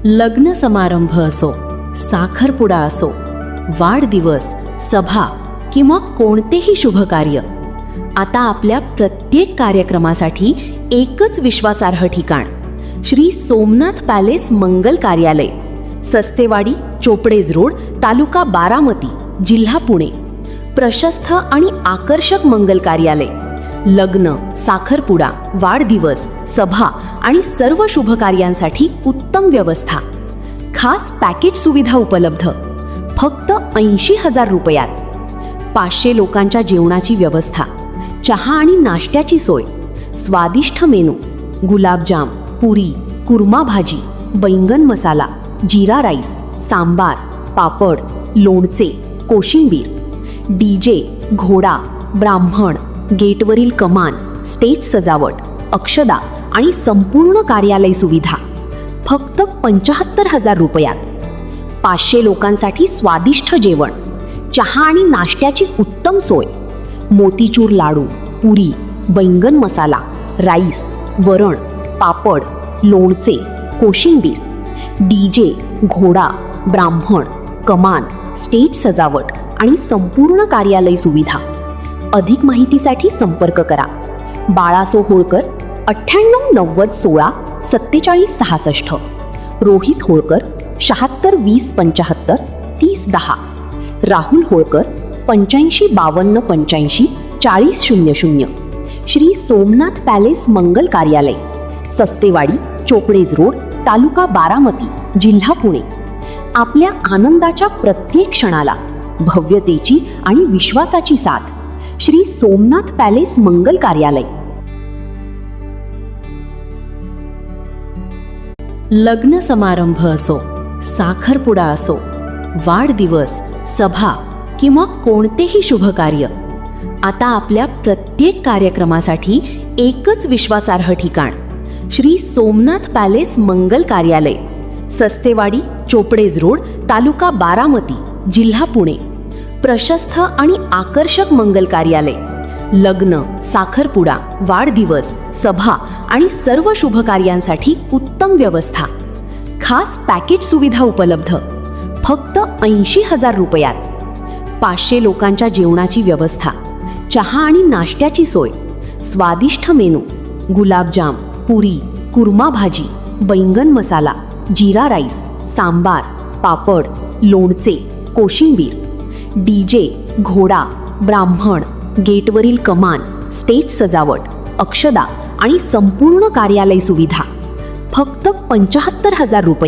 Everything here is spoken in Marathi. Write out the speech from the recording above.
लग्न समारंभ असो, साखरपुडा असो, वाढदिवस, सभा किंवा कोणतेही शुभ कार्य, आता आपल्या प्रत्येक कार्यक्रमासाठी एकच विश्वासार्ह ठिकाण, श्री सोमनाथ पॅलेस मंगल कार्यालय, सस्तेवाडी, चोपडेज रोड, तालुका बारामती, जिल्हा पुणे. प्रशस्त आणि आकर्षक मंगल कार्यालय. लग्न, साखरपुडा, वाढदिवस, सभा आणि सर्व शुभ कार्यांसाठी उत्तम व्यवस्था. खास पॅकेज सुविधा उपलब्ध. फक्त 80,000 रुपयात. 500 लोकांच्या जेवणाची व्यवस्था, चहा आणि नाश्त्याची सोय, स्वादिष्ट मेनू, गुलाबजाम, पुरी, कुर्मा भाजी, बैंगन मसाला, जीरा राईस, सांबार, पापड, लोणचे, कोशिंबीर. DJ, घोडा, ब्राह्मण, गेटवरील कमान, स्टेज सजावट, अक्षदा आणि संपूर्ण कार्यालय सुविधा. फक्त 75,000 रुपयात. 500 लोकांसाठी स्वादिष्ट जेवण, चहा आणि नाश्त्याची उत्तम सोय, मोतीचूर लाडू, पुरी, बैंगन मसाला, राईस, वरण, पापड, लोणचे, कोशिंबीर. DJ, घोडा, ब्राह्मण, कमान, स्टेज सजावट आणि संपूर्ण कार्यालय सुविधा. अधिक माहितीसाठी संपर्क करा. बाळासो होळकर, 98 90 16 47 66. रोहित होळकर, 76 20 75 30 10. राहुल होळकर, 85 52 85 40 00. श्री सोमनाथ पॅलेस मंगल कार्यालय, सस्तेवाडी, चोपडेज रोड, तालुका बारामती, जिल्हा पुणे. आपल्या आनंदाच्या प्रत्येक क्षणाला भव्यतेची आणि विश्वासाची साथ. श्री सोमनाथ पॅलेस मंगल कार्यालय. लग्न समारंभ असो, साखरपुडा असो, वाढदिवस, सभा किंवा कोणतेही शुभ कार्य, आता आपल्या प्रत्येक कार्यक्रमासाठी एकच विश्वासार्ह ठिकाण, श्री सोमनाथ पॅलेस मंगल कार्यालय, सस्तेवाडी, चोपडेज रोड, तालुका बारामती, जिल्हा पुणे. प्रशस्त आणि आकर्षक मंगल कार्यालय. लग्न, साखरपुडा, वाढदिवस, सभा आणि सर्व शुभ कार्यांसाठी उत्तम व्यवस्था. खास पॅकेज सुविधा उपलब्ध. फक्त 80,000 रुपयात. 500 लोकांच्या जेवणाची व्यवस्था, चहा आणि नाश्त्याची सोय, स्वादिष्ट मेनू, गुलाबजाम, पुरी, कुर्मा भाजी, बैंगन मसाला, जीरा राईस, सांबार, पापड, लोणचे, कोशिंबीर. DJ, घोडा, ब्राह्मण, गेटवरील कमान, स्टेज सजावट, अक्षदा आणि संपूर्ण कार्यालय सुविधा. फक्त 75,000 रुपये.